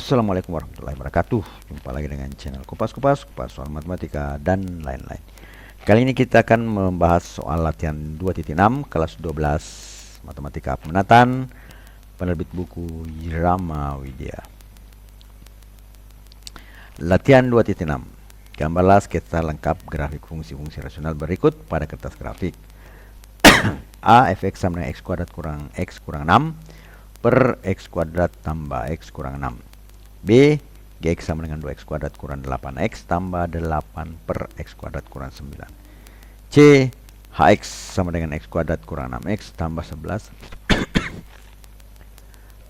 Assalamualaikum warahmatullahi wabarakatuh. Jumpa lagi dengan channel Kupas soal matematika dan lain-lain. Kali ini kita akan membahas soal latihan 2.6 kelas 12 matematika peminatan, penerbit buku Irama Widya. Latihan 2.6. Gambarlah sketsa lengkap grafik fungsi-fungsi rasional berikut pada kertas grafik. A. Fx sama dengan x kuadrat kurang x kurang 6 per x kuadrat tambah x kurang 6. B. Gx sama dengan 2x kuadrat kurang 8x tambah 8 per x kuadrat kurang 9. C. Hx sama dengan x kuadrat kurang 6x tambah 11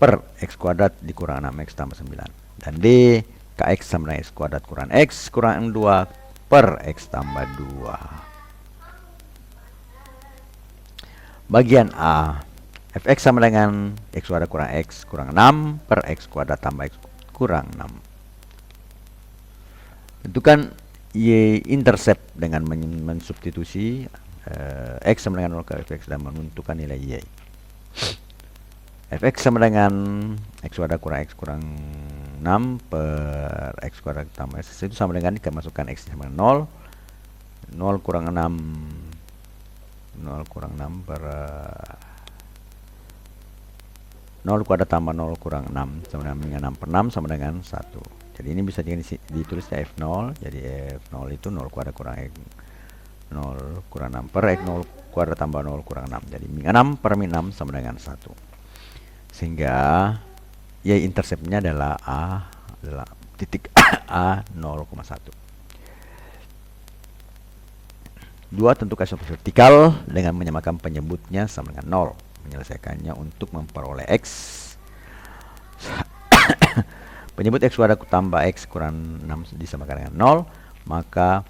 per x kuadrat dikurang 6x tambah 9. Dan D. Kx sama dengan x kuadrat kurang x kurang 2 per x tambah 2. Bagian A. Fx sama dengan x kuadrat kurang x kurang 6 per x kuadrat tambah x kurang 6. Tentukan y-intercept dengan mensubstitusi x sama dengan 0 ke fx dan menentukan nilai y. Fx sama dengan x kuadrat kurang x kurang 6 per x kuadrat tambah x itu sama dengan kita masukkan x sama dengan 0. 0 kurang 6 0 kurang 6 per 0 kuadrat tambah 0 kurang 6 sama dengan 6 per 6 sama dengan 1. Jadi ini bisa ditulisnya F0. Jadi F0 itu 0 kuadrat kurang X 0 kurang 6 per X 0 kuadrat tambah 0 kurang 6. Jadi min 6 per min 6 sama dengan 1. Sehingga y interceptnya adalah A adalah titik A 0,1. 2. Tentukan suatu vertikal dengan menyamakan penyebutnya sama dengan 0. Menyelesaikannya untuk memperoleh x. Penyebut x kuadrat tambah x kurang 6 disamakan dengan 0, maka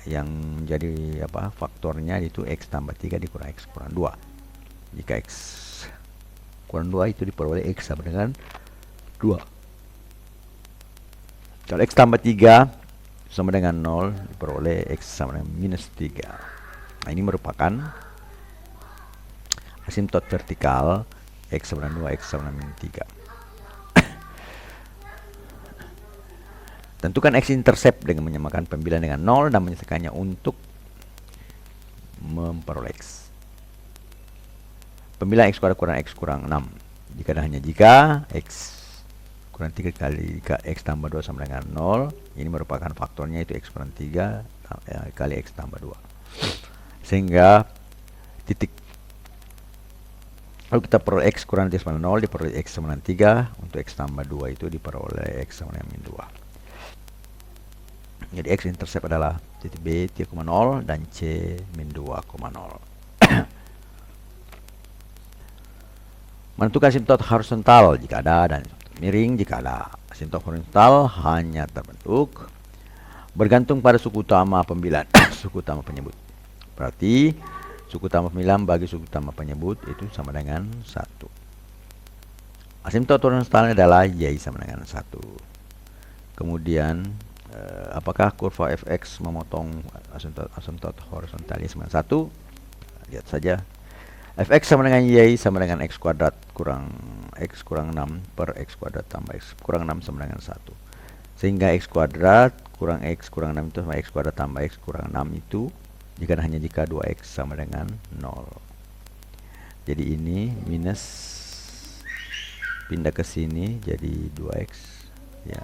yang menjadi faktornya itu x tambah 3 dikurang x kurang 2. Jika x kurang 2 itu diperoleh x sama dengan 2. Kalau x tambah 3 sama dengan 0 diperoleh x sama dengan minus 3. Nah, ini merupakan asimtot vertikal x sama dengan 2, x sama dengan min 3. Tentukan x-intercept dengan menyamakan pembilan dengan 0 dan menyelesaikannya untuk memperoleh x. Pembilan x kuadrat kurang x kurang 6. Jika dan hanya jika x kurang 3 kali x tambah 2 sama dengan 0, ini merupakan faktornya itu x kurang 3 kali x tambah 2. Sehingga titik lalu kita peroleh x kurang 3 sama 0 diperoleh x sama dengan 3, untuk x tambah 2 itu diperoleh x sama dengan min 2. Jadi x intercept adalah titik B 3,0 dan C min 2,0. Menentukan asimtot horizontal jika ada dan miring jika ada. Asimtot horizontal hanya terbentuk bergantung pada suku utama pembilan, suku utama penyebut. Berarti suku utama pembilan bagi suku utama penyebut itu sama dengan 1. Asimtot horizontalnya adalah y sama dengan 1. Kemudian apakah kurva fx memotong asimtot horizontalnya sama dengan 1? Lihat saja. Fx sama dengan y sama dengan x kuadrat kurang x kurang 6 per x kuadrat tambah x kurang 6 sama dengan 1. Sehingga x kuadrat kurang x kurang 6 itu sama x kuadrat tambah x kurang 6 itu jika hanya jika 2x sama dengan 0. Jadi ini minus pindah ke sini jadi 2x ya.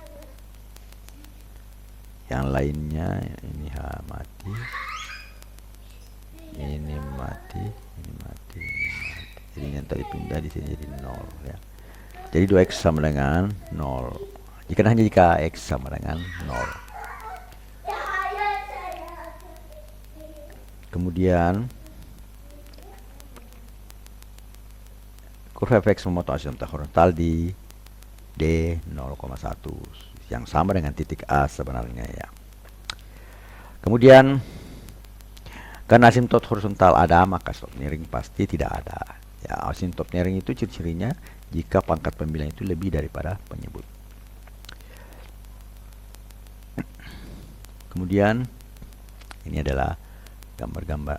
Yang lainnya ini mati. Ini mati, ini mati, ini mati. Jadi yang tadi pindah di sini jadi 0 ya. Jadi 2x sama dengan 0. Jika hanya jika x sama dengan 0. Kemudian kurva fx memotong asimtot horizontal di D 0,1 yang sama dengan titik A sebenarnya ya. Kemudian karena asimtot horizontal ada, maka asimtot miring pasti tidak ada. Ya, asimtot miring itu ciri-cirinya jika pangkat pembilan itu lebih daripada penyebut. Kemudian ini adalah gambar-gambar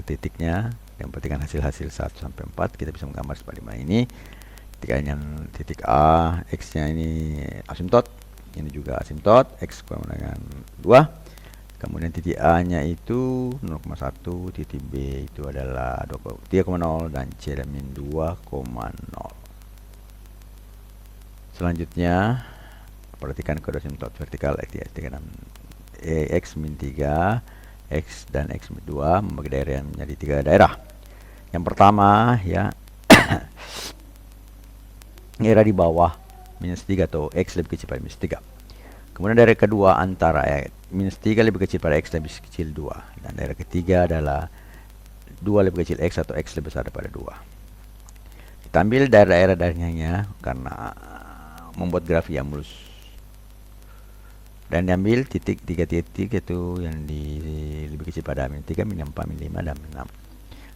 titiknya. Yang penting hasil-hasil 1 sampai 4 kita bisa menggambar seperti ini. yang titik A, X-nya ini asimtot, ini juga asimtot, X kurang dengan 2. Kemudian titik A-nya itu 0,1, titik B itu adalah 3,0 dan C dan min 2,0. Selanjutnya, perhatikan kode asimtot vertikal X min 3, X dan X min 2 membagi daerah menjadi 3 daerah. Yang pertama ya, daerah di bawah minus 3 atau X lebih kecil pada minus 3. Kemudian daerah kedua antara minus 3 lebih kecil pada X lebih kecil 2. Dan daerah ketiga adalah 2 lebih kecil X atau X lebih besar daripada 2. Kita ambil daerah-daerah daerahnya karena membuat grafik yang mulus. Dan diambil titik 3 titik itu yang lebih kecil pada min 3, min 4, min 5, dan min 6.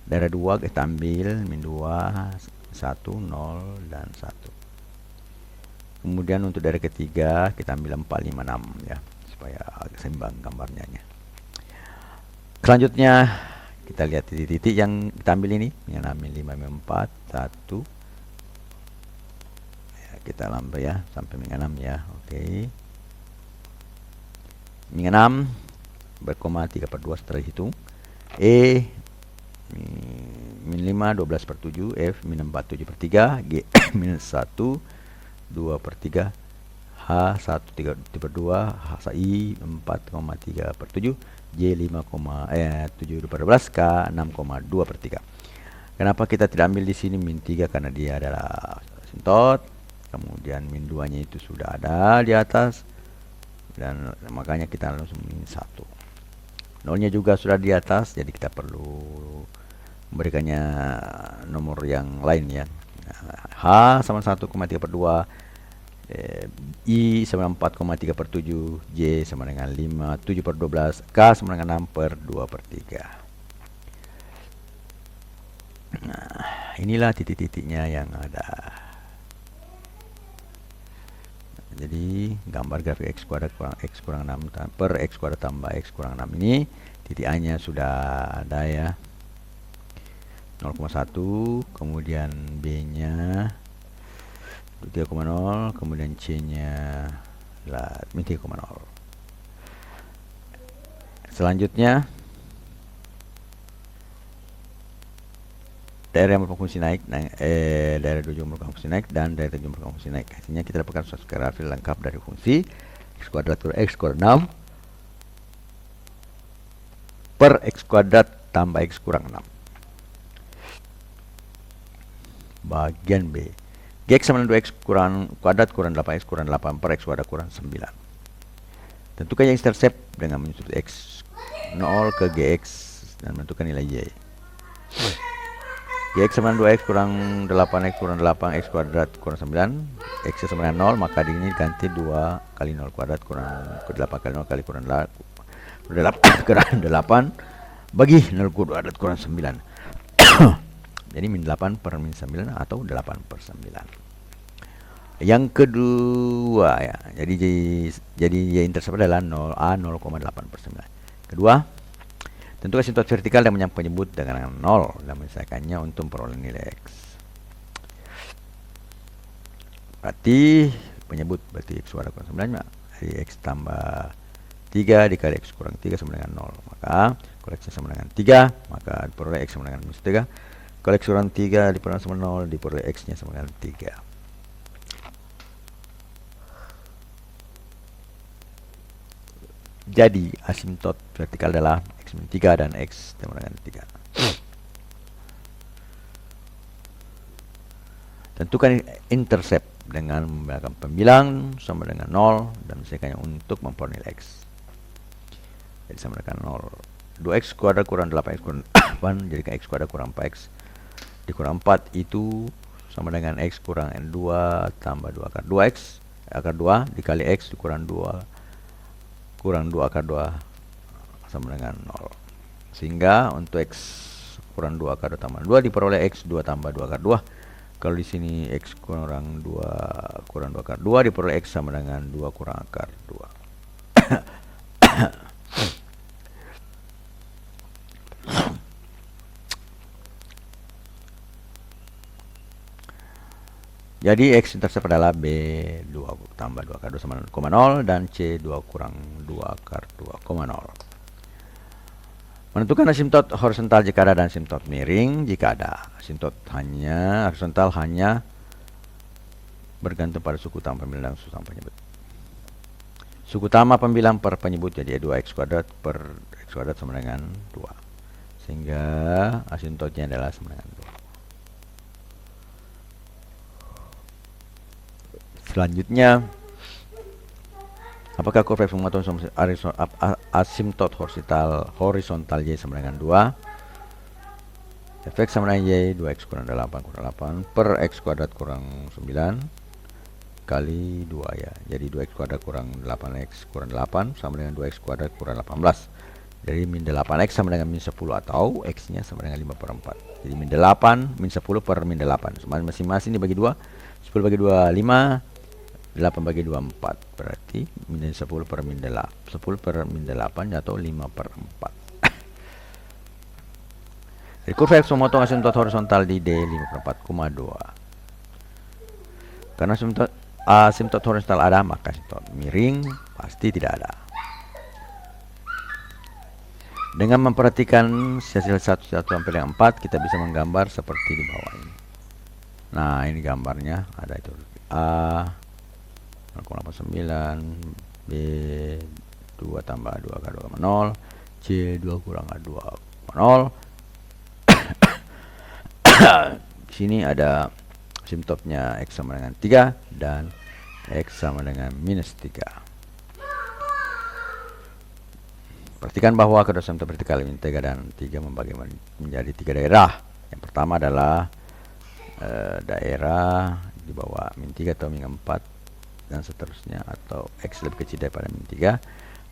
Daerah 2 kita ambil min 2, 1, 0, dan 1. Kemudian untuk daerah ketiga kita ambil 4, 5, 6 ya, supaya agak seimbang gambarnya. Selanjutnya kita lihat titik-titik yang kita ambil ini, min 6, min 5, min 4, 1. Ya, kita lambai ya sampai min 6 ya. Oke. Min 6 berkoma 3/2 setelah hitung. E min 5 12/7, F min 4 7/3, G minus 1 2/3, H 1 3/2, H I 4,3/7, J 7/12, K 6,2/3. Kenapa kita tidak ambil di sini min 3? Karena dia adalah asimtot. Kemudian min 2-nya itu sudah ada di atas. Dan makanya kita langsung min 1. Nolnya juga sudah di atas, jadi kita perlu memberikannya nomor yang lain ya. H sama 1,3/2, I sama 4,3/7, J sama dengan 7/12, K sama dengan 6/2/3. Nah, inilah titik-titiknya yang ada. Jadi gambar grafik X kuadrat kurang X kurang 6 per X kuadrat tambah X kurang 6 ini, titik A nya sudah ada ya, 0,1, kemudian B nya 3,0, kemudian C nya min 3,0. Selanjutnya daerah yang merupakan fungsi naik, daerah 2 juga merupakan fungsi naik, dan daerah 7 merupakan fungsi naik. Hasilnya kita dapatkan suatu grafik lengkap dari fungsi X kuadrat kurang X kurang 6 per X kuadrat tambah X kurang 6. Bagian B, Gx sama dengan 2X kuadrat kurang 8X kurang 8 per X kuadrat kurang 9. Tentukan yang intercept dengan menyusut X0 ke Gx dan menentukan nilai Y. Gx sama dengan 2X kurang 8X kurang 8X kuadrat kurang 9, X sama dengan 0, maka di ini ganti 2 kali 0 kuadrat kurang 8 kali 0 kali kurang 8 bagi 0 kuadrat kurang 9. Jadi min 8 per min 9 atau 8/9. Yang kedua ya, jadi Y intercept adalah 0A 0,8/9. Kedua, tentukan asimtot vertikal dan penyebut dengan 0 dan menyelesaikannya untuk memperoleh nilai X. Berarti penyebut berarti X kuadrat kurang 9, dari X tambah 3 dikali X kurang 3 sama dengan 0. Maka kalau X sama dengan 3, maka diperoleh X sama dengan minus 3. Kalau X kurang 3 diperoleh sama 0, diperoleh X nya sama dengan 3. Jadi asimtot vertikal adalah X min 3 dan X sama dengan 3. Tentukan intercept dengan menggunakan pembilang sama dengan 0 dan menyelesaikannya untuk memperoleh nilai X. Jadi sama dengan 0. 2X kuadrat kurang 8X kurang 8, jadikan X kuadrat kurang 4X dikurang 4 itu sama dengan X kurang N2 tambah 2 akar 2X akar 2 dikali X dikurang 2 kurang 2 akar 2 sama dengan 0. Sehingga untuk X kurang 2 akar 2 tambah 2 diperoleh X 2 tambah 2 akar 2. Kalau di sini X kurang 2 akar 2 diperoleh X sama dengan 2 kurang akar 2. Jadi X intercept adalah B2 tambah 2 akar 2 sama 0,0 dan C2 kurang 2 akar 2,0. Menentukan asimtot horizontal jika ada dan asimtot miring jika ada. Asimtot horizontal hanya bergantung pada suku utama pembilang dan suku utama penyebut. Suku utama pembilang per penyebut jadi 2x kuadrat per x kuadrat sama dengan 2. Sehingga asimtotnya adalah sama dengan 2. Selanjutnya, apakah kurva f memotong asimtot horizontal y sama dengan 2? Fx sama dengan y 2x kurang 8 per x kuadrat kurang 9 kali 2 ya. Jadi 2x kuadrat kurang 8x kurang 8 sama dengan 2x kuadrat kurang 18. Jadi min 8x sama dengan min 10 atau x nya sama dengan 5 per 4. Jadi min 8 min 10 per min 8. Masing-masing dibagi 2. 10 bagi 2 5. 8 bagi 2 4. Berarti min 10 per min 8. 10 per min 8 atau 5 per 4. Jadi kurva x memotong asimtot horizontal di D 5 per 4,2. Karena asimtot horizontal ada, maka asimtot miring pasti tidak ada. Dengan memperhatikan hasil 1 sampai dengan 4, kita bisa menggambar seperti di bawah ini. Nah, ini gambarnya ada itu A 0,89, B 2 tambah 2 akar 2,0, C 2 kurang 2,0. Di sini ada asimtotnya x sama dengan 3 dan x sama dengan minus 3. Perhatikan bahwa kedua asimtot vertikal min 3 dan 3 membagi menjadi 3 daerah. Yang pertama adalah daerah di bawah min 3 atau min 4 dan seterusnya, atau x lebih kecil daripada min 3.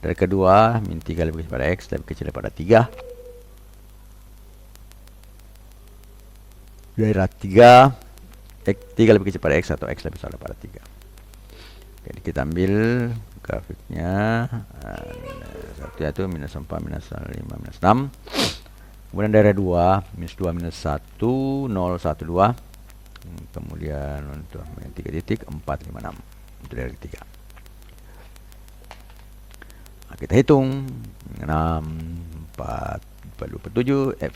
Dari kedua, min 3 lebih kecil daripada x lebih kecil daripada 3. Daerah 3, x 3 lebih kecil pada x atau x lebih besar daripada 3. Jadi kita ambil grafiknya. Satu yaitu minus 4, minus 5, minus 6. Kemudian daerah 2, minus 2, minus 1, 0, 1, 2. Kemudian untuk min 3 titik, 4, 5, 6. Untuk daerah 3. Nah, kita hitung 6, 4, 27, F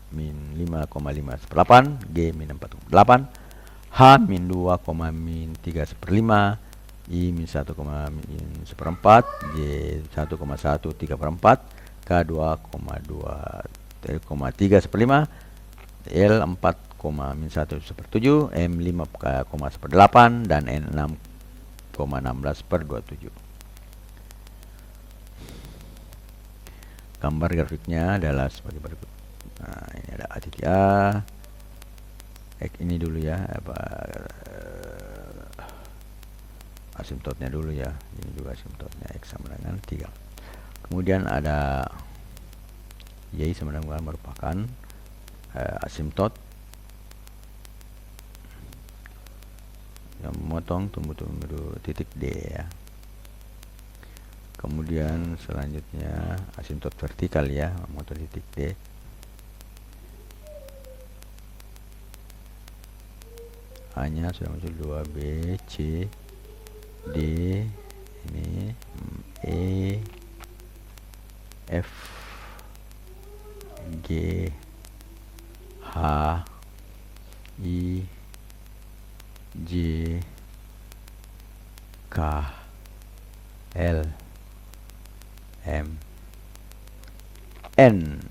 min 5,5 seperlapan, G min 4,8, H min 2, min 3 seperlima, I min 1, min seperempat, J 1,1 3 per 4, K 2,3 seperlima, L 4, min 1 sepertujuh, M 5, seperdelapan, dan N 6,16 per 27. Gambar grafiknya adalah sebagai berikut. Nah, ini ada A titik A. Ini dulu ya, asimtotnya dulu ya. Ini juga asimtotnya x sama dengan 3. Kemudian ada y sama dengan merupakan asimtot yang memotong tumbuh-tumbuh titik D ya. Kemudian selanjutnya asimtot vertikal ya, memotong titik D. A-nya sudah muncul 2, B, C, D, ini E, F, G, H, I, J, K, L, M, N.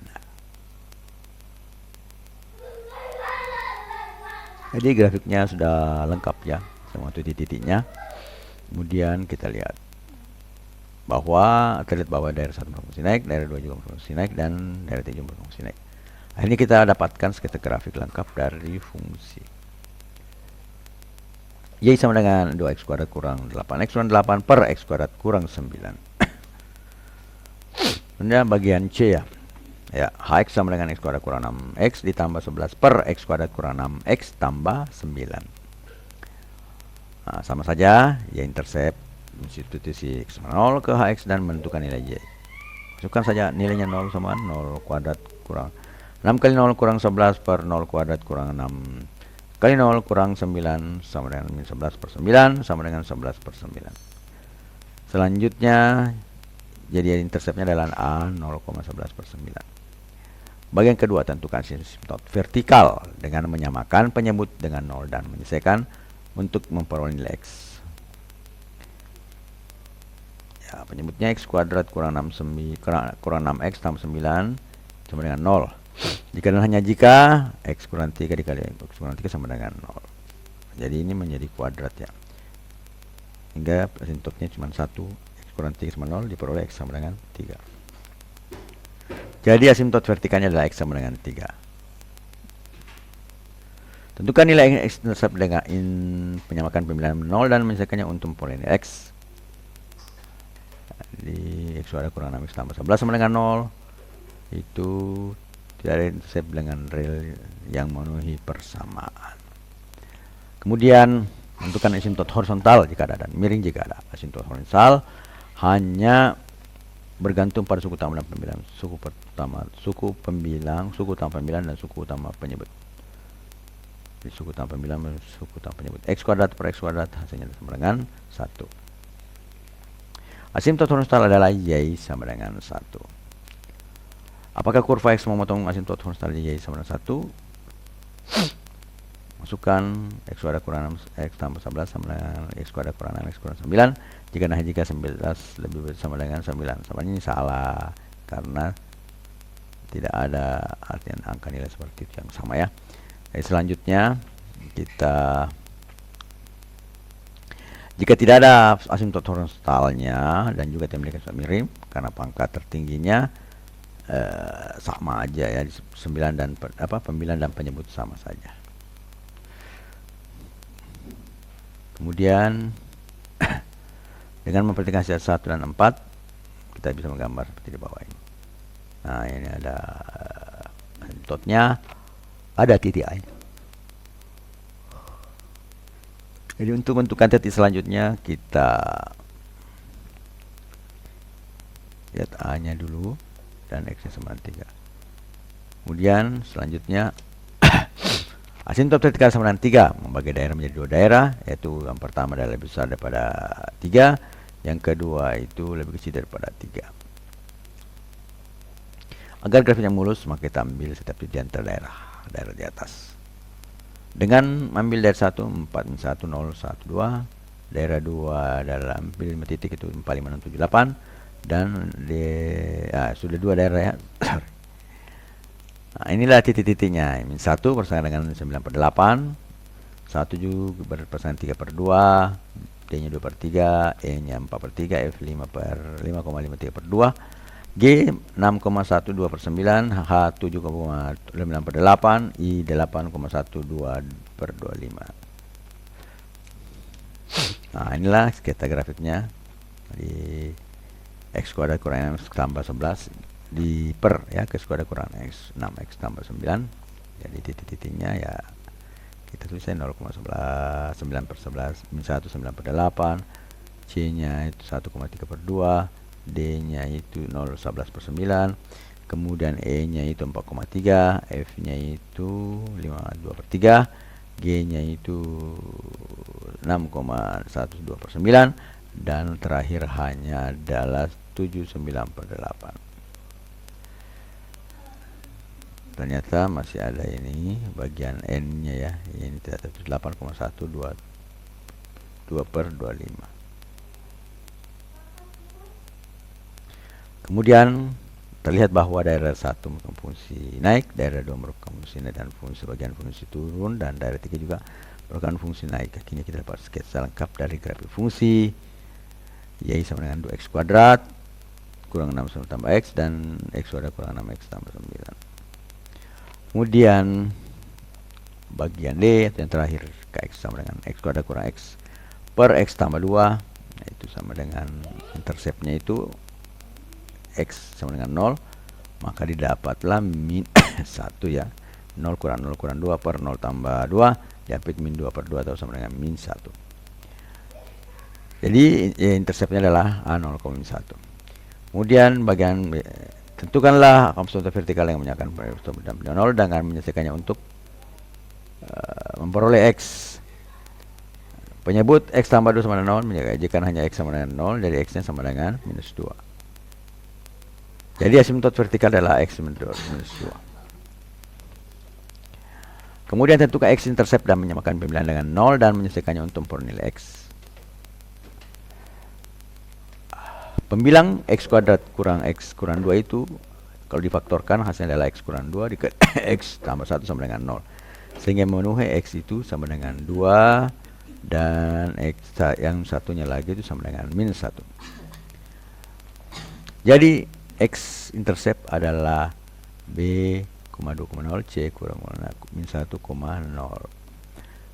Jadi grafiknya sudah lengkap ya, semua titik-titiknya. Kemudian kita lihat bahwa terlihat bahwa daerah 1 berfungsi naik, daerah 2 juga berfungsi naik, dan daerah 3 juga berfungsi naik. Ini kita dapatkan sketsa grafik lengkap dari fungsi. Y sama dengan 2x kuadrat kurang 8x kurang 8 per x kuadrat kurang 9. Kemudian bagian C ya. Ya, hx sama dengan x kuadrat kurang 6x ditambah 11 per x kuadrat kurang 6x tambah 9. Nah, sama saja, y intercept substitusi x sama 0 ke hx dan menentukan nilai y. Masukkan saja nilainya 0 sama 0 kuadrat kurang 6 kali 0 kurang 11 per 0 kuadrat kurang 6 kali 0 kurang 9 sama dengan min 11 per 9 sama dengan 11 per 9. Selanjutnya, jadi interceptnya adalah A 0,11 per 9. Bagian kedua, tentukan asymptot vertikal dengan menyamakan penyebut dengan 0 dan menyelesaikan untuk memperoleh nilai X. Ya, penyebutnya X kuadrat kurang 6X tambah 9 sama dengan 0. Jika dan hanya jika X kurang 3 dikali X kurang 3 sama dengan 0. Jadi ini menjadi kuadrat ya. Hingga asymptotnya cuma 1, X kurang 3 sama 0 diperoleh X sama dengan 3. Jadi asymptot vertikalnya adalah X sama dengan 3. Tentukan nilai X-intercept dengan penyamakan pemilihan 0 dan menyelesaikannya untuk memperoleh nilai X. Di X kuadrat kurang 6X tambah 11 sama dengan 0. Itu tidak ada intercept dengan real yang memenuhi persamaan. Kemudian tentukan asymptot horizontal jika ada dan miring jika ada. Asymptot horizontal hanya bergantung pada suku utama dan pembilang, suku utama pembilang dan suku utama penyebut. Jadi suku utama pembilang dan suku utama penyebut. X kuadrat per X kuadrat hasilnya sama dengan 1. Asymptot horizontal adalah Y sama dengan 1. Apakah kurva X memotong asymptot horizontal Y sama dengan 1? Masukkan X kuadrat kurang 6X tambah 11 sama dengan X kuadrat kurang 6X kurang 9. Jika 11 lebih sama dengan 9. Sama ini salah karena tidak ada artian angka nilai seperti itu yang sama ya. Jadi selanjutnya kita, jika tidak ada asymptot horizontalnya dan juga tidak memiliki asymptot miring karena pangkat tertingginya sama aja ya, 9 dan pembilang dan penyebut sama saja. Kemudian dengan memperhatikan syarat 1 dan 4 kita bisa menggambar seperti di bawah ini. Nah, ini ada asymptotnya, ada titik A. Jadi untuk menentukan titik selanjutnya kita lihat A-nya dulu dan X-nya sama dengan 3. Kemudian selanjutnya asymptot vertikal sama dengan 3 membagi daerah menjadi 2 daerah, yaitu yang pertama adalah lebih besar daripada 3, yang kedua itu lebih kecil daripada 3. Agar grafiknya mulus, maka kita ambil setiap titik antara daerah di atas. Dengan ambil daerah 1, 4, 1, 0, 1, 2, daerah 2 adalah ambil 5 titik itu 4, 5, 6, 7, 8, dan sudah 2 daerah ya. Nah, inilah titik-titiknya. Min 1 bersama dengan 9 per 8, 1 berpasangan 3 per 2, D-nya 2 per 3, E-nya 4 per 3, F 5,53 per 2, G 6,12 per 9, H 7,9 per 8, I 8,12 per 25. Nah, inilah sketsa grafiknya di X kuadrat kurang X tambah 11 di per ya, X kuadrat kurang X 6X tambah 9. Jadi titik-titiknya ya kita tulisnya 0,11 9 per 11 min 1 9 per 8, C-nya itu 1,3 per 2, D-nya itu 0,11 per 9, kemudian E-nya itu 4,3, F-nya itu 5,2 per 3, G-nya itu 6,12 per 9, dan terakhir hanya adalah 79 per 8. Ternyata masih ada ini bagian N-nya ya, ini tidak 8,122 per 25. Kemudian terlihat bahwa daerah 1 merupakan fungsi naik, daerah 2 merupakan fungsi naik dan fungsi bagian fungsi turun, dan daerah 3 juga merupakan fungsi naik. Akhirnya kita dapat sketsa lengkap dari grafik fungsi Y sama dengan 2X kuadrat kurang 6 tambah X dan X kuadrat kurang 6X tambah 9. Kemudian bagian D atau yang terakhir, KX sama dengan X kuadrat kurang X per X tambah 2, nah itu sama dengan interceptnya itu X sama dengan 0, maka didapatlah min 1 ya, 0 kurang 2 per 0 tambah 2 diapit min 2 per 2 atau sama dengan min 1. Jadi interceptnya adalah A 0,1. Kemudian bagian B, tentukanlah asymptot vertikal yang menyatakan pada 0 dengan menyelesaikannya untuk memperoleh X. Penyebut X tambah 2 sama dengan 0, jika hanya X sama dengan 0, jadi X nya sama dengan minus 2. Jadi asimtot vertikal adalah X minus 2. Kemudian tentukan X intercept dan menyamakan pembilangan dengan 0 dan menyelesaikannya untuk memperoleh nilai X. Pembilang X kuadrat kurang X kurang 2 itu kalau difaktorkan hasilnya adalah X kurang 2 dikali X tambah 1 sama dengan 0. Sehingga memenuhi X itu sama dengan 2 dan X yang satunya lagi itu sama dengan minus 1. Jadi X intercept adalah B, 2,0 C kurang minus 1,0.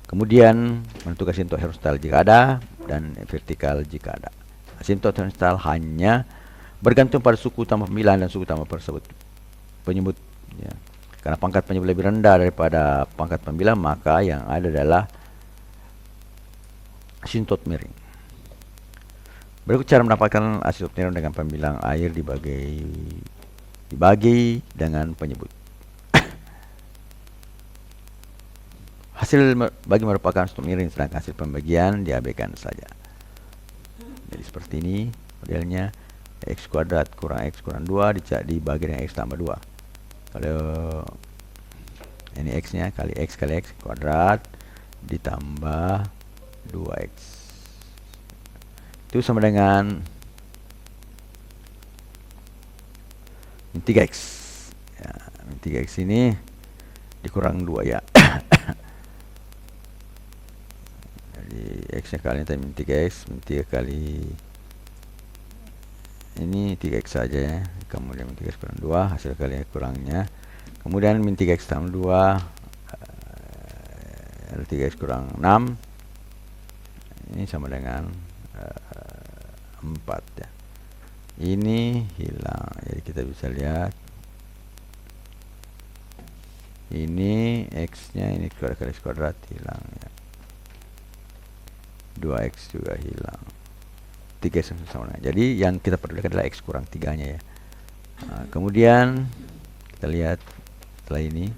Kemudian menentukan asimtot horizontal jika ada dan vertikal jika ada. Asimtot horizontal hanya bergantung pada suku utama pembilang dan suku utama penyebut. Ya. Karena pangkat penyebut lebih rendah daripada pangkat pembilang, maka yang ada adalah asimtot miring. Berikut cara mendapatkan asimtot miring dengan pembilang air dibagi dengan penyebut. Hasil bagi merupakan asimtot miring, sedangkan hasil pembagian diabaikan saja. Jadi seperti ini modelnya, X kuadrat kurang X kurang 2 dibagi dengan X tambah 2. Kalau ini X nya kali X kuadrat ditambah 2X itu sama dengan 3X ya, 3X ini dikurang 2 ya. Jadi X nya kali ini 3X, 3 kali ini 3X saja ya. Kemudian min 3X kurang 2, hasil kali kurangnya. Kemudian min 3X tambah 2, 3X kurang 6, ini sama dengan 4 ya. Ini hilang, jadi kita bisa lihat ini X nya ini kali X kuadrat hilang ya. 2X juga hilang, 3 sama dengan. Jadi yang kita perlukan adalah X kurang 3 nya ya. Nah, kemudian kita lihat setelah ini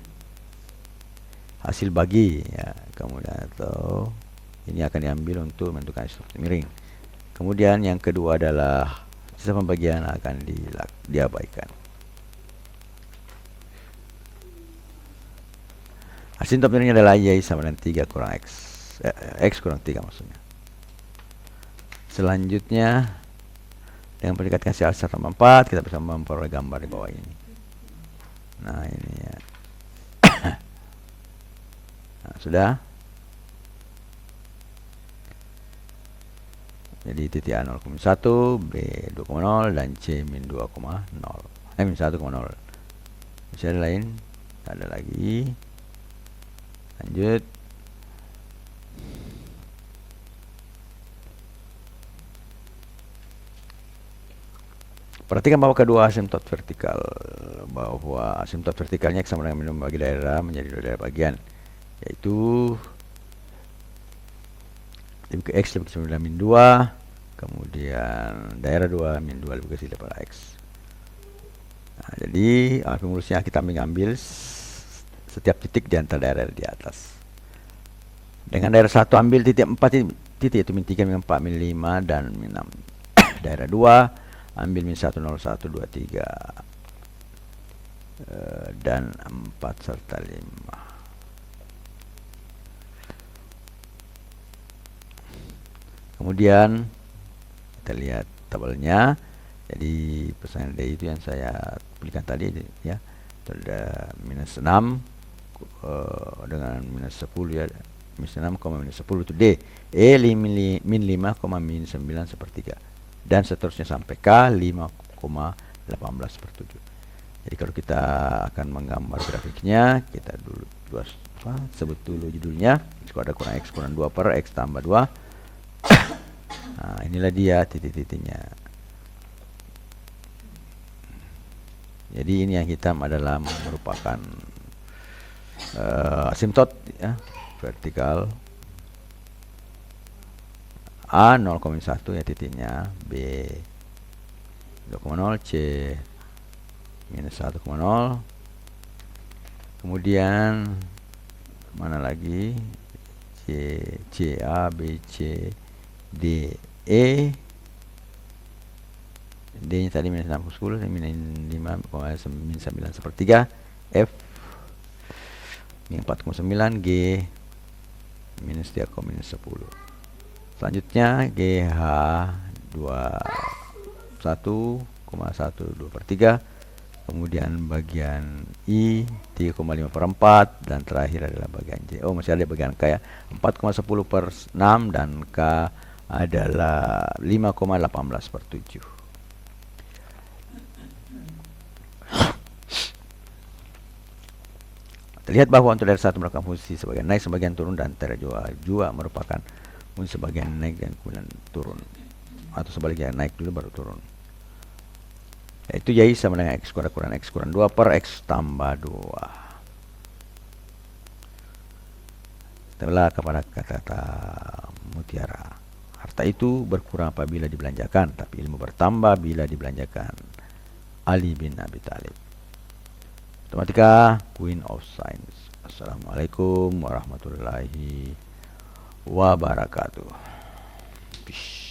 hasil bagi ya, kemudian atau ini akan diambil untuk menentukan asimtot miring. Kemudian yang kedua adalah sisa pembagian akan diabaikan. Asimtot miringnya adalah Y sama dengan 3 kurang X, X kurang 3 maksudnya. Selanjutnya dengan pendekatan hasil 1 tambah 4 kita bisa memperoleh gambar di bawah ini. Nah ini ya. Nah, sudah. Jadi titik A 0,1, B 2,0 dan C min 2,0. Min 1,0. Masih ada lain? Ada lagi. Lanjut. Perhatikan bahwa kedua asimtot vertikal, bahwa asimtot vertikalnya sama dengan minimum bagi daerah menjadi dua daerah bagian, yaitu lebih ke X lebih ke 9 min 2, kemudian daerah 2 min 2 lebih ke sini daripada X. Nah, jadi pemulusnya kita mengambil setiap titik di antara daerah di atas. Dengan daerah 1 ambil titik 4 titik, yaitu min 3, min 4, min 5 dan min 6. Daerah 2 ambil min 1, 0, 1, 2, 3 dan 4 serta 5. Kemudian kita lihat tabelnya. Jadi persaingan D itu yang saya berikan tadi ya, ada minus 6 dengan minus 10 ya, minus 6, minus 10 itu D, E min 5, min 9 sepertiga, dan seterusnya sampai K 5,18/7. Jadi kalau kita akan menggambar grafiknya, kita dulu sebut dulu judulnya, X kuadrat kurang X kurang 2 per X tambah 2. Nah, inilah dia titik-titiknya. Jadi ini yang hitam adalah merupakan asimtot ya, vertikal. A 0,1 ya titiknya, B 2,0, C minus 1,0. Kemudian Mana lagi? C A B C D E. D nya tadi minus 6,10, minus 5,9 F minus 4,9, G minus 3,10. Selanjutnya GH 21,123, kemudian bagian I 3,5/4, dan terakhir adalah bagian J. Oh, masih ada bagian K ya, 4,10/6, dan K adalah 5,18/7. Terlihat bahwa untuk daerah satu merupakan fungsi sebagian naik, sebagian turun, dan daerah juga merupakan fungsi sebagian naik dan kemudian turun, atau sebaliknya naik dulu baru turun. Yaitu Y sama dengan X kuadrat kurang X kurang 2 per X tambah 2. Setelah kepada kata-kata mutiara. Harta itu berkurang apabila dibelanjakan, tapi ilmu bertambah bila dibelanjakan. Ali bin Abi Thalib. Matematika, Queen of Science. Assalamualaikum warahmatullahi wabarakatuh. Peace.